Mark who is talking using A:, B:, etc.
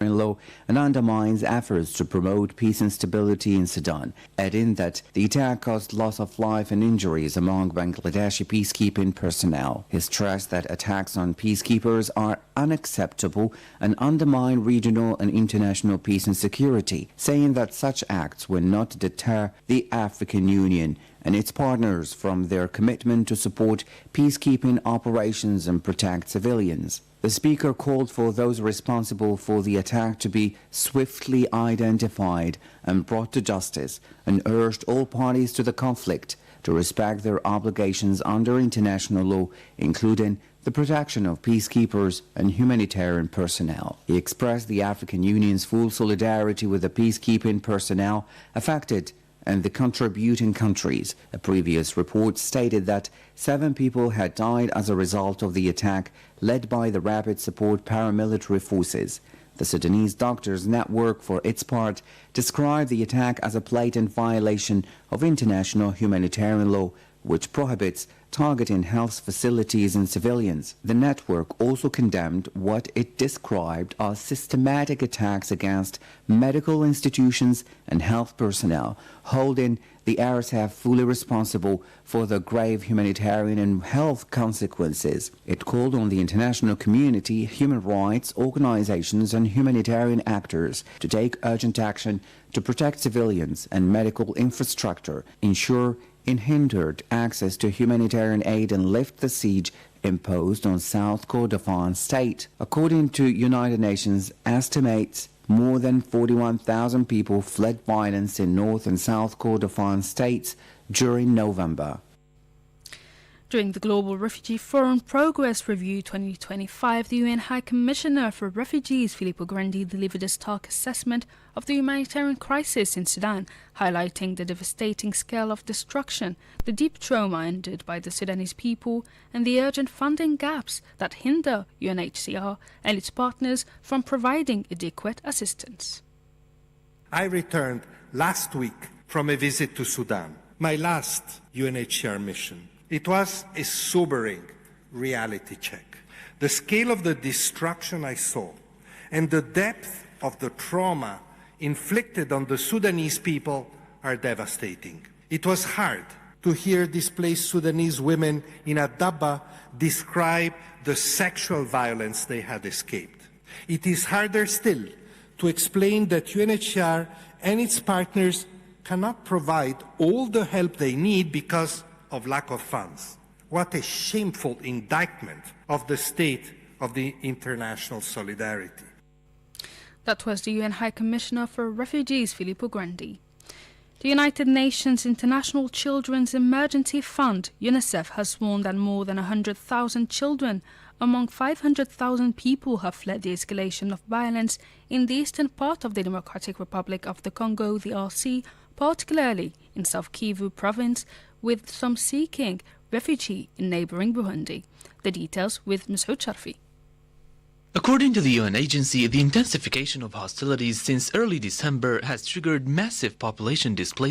A: law and undermines efforts to promote peace and stability in Sudan, adding that the attack caused loss of life and injuries among Bangladeshi peacekeeping personnel. He stressed that attacks on peacekeepers are unacceptable and undermine regional and international peace and security, saying that such acts will not deter the African Union and its partners from their commitment to support peacekeeping operations and protect civilians. The speaker called for those responsible for the attack to be swiftly identified and brought to justice, and urged all parties to the conflict to respect their obligations under international law, including the protection of peacekeepers and humanitarian personnel. He expressed the African Union's full solidarity with the peacekeeping personnel affected and the contributing countries. A previous report stated that 7 people had died as a result of the attack led by the Rapid Support paramilitary forces. The Sudanese Doctors Network, for its part, described the attack as a blatant violation of international humanitarian law, which prohibits targeting health facilities and civilians. The network also condemned what it described as systematic attacks against medical institutions and health personnel, holding the RSF fully responsible for the grave humanitarian and health consequences. It called on the international community, human rights organizations and humanitarian actors to take urgent action to protect civilians and medical infrastructure, ensure unhindered access to humanitarian aid and lift the siege imposed on South Kordofan state. According to United Nations estimates, more than 41,000 people fled violence in North and South Kordofan states during November.
B: During the Global Refugee Forum Progress Review 2025, the UN High Commissioner for Refugees, Filippo Grandi, delivered a stark assessment of the humanitarian crisis in Sudan, highlighting the devastating scale of destruction, the deep trauma endured by the Sudanese people, and the urgent funding gaps that hinder UNHCR and its partners from providing adequate assistance.
C: I returned last week from a visit to Sudan, my last UNHCR mission. It was a sobering reality check. The scale of the destruction I saw and the depth of the trauma inflicted on the Sudanese people are devastating. It was hard to hear displaced Sudanese women in Adabba describe the sexual violence they had escaped. It is harder still to explain that UNHCR and its partners cannot provide all the help they need because of lack of funds. What a shameful indictment of the state of the international solidarity.
B: That was the UN High Commissioner for Refugees, Filippo Grandi. The United Nations International Children's Emergency Fund, UNICEF, has warned that more than 100,000 children among 500,000 people have fled the escalation of violence in the eastern part of the Democratic Republic of the Congo, the DRC, particularly in South Kivu province, with some seeking refuge in neighboring Burundi. The details with Masoud Sharfi.
D: According to the UN agency, the intensification of hostilities since early December has triggered massive population displacement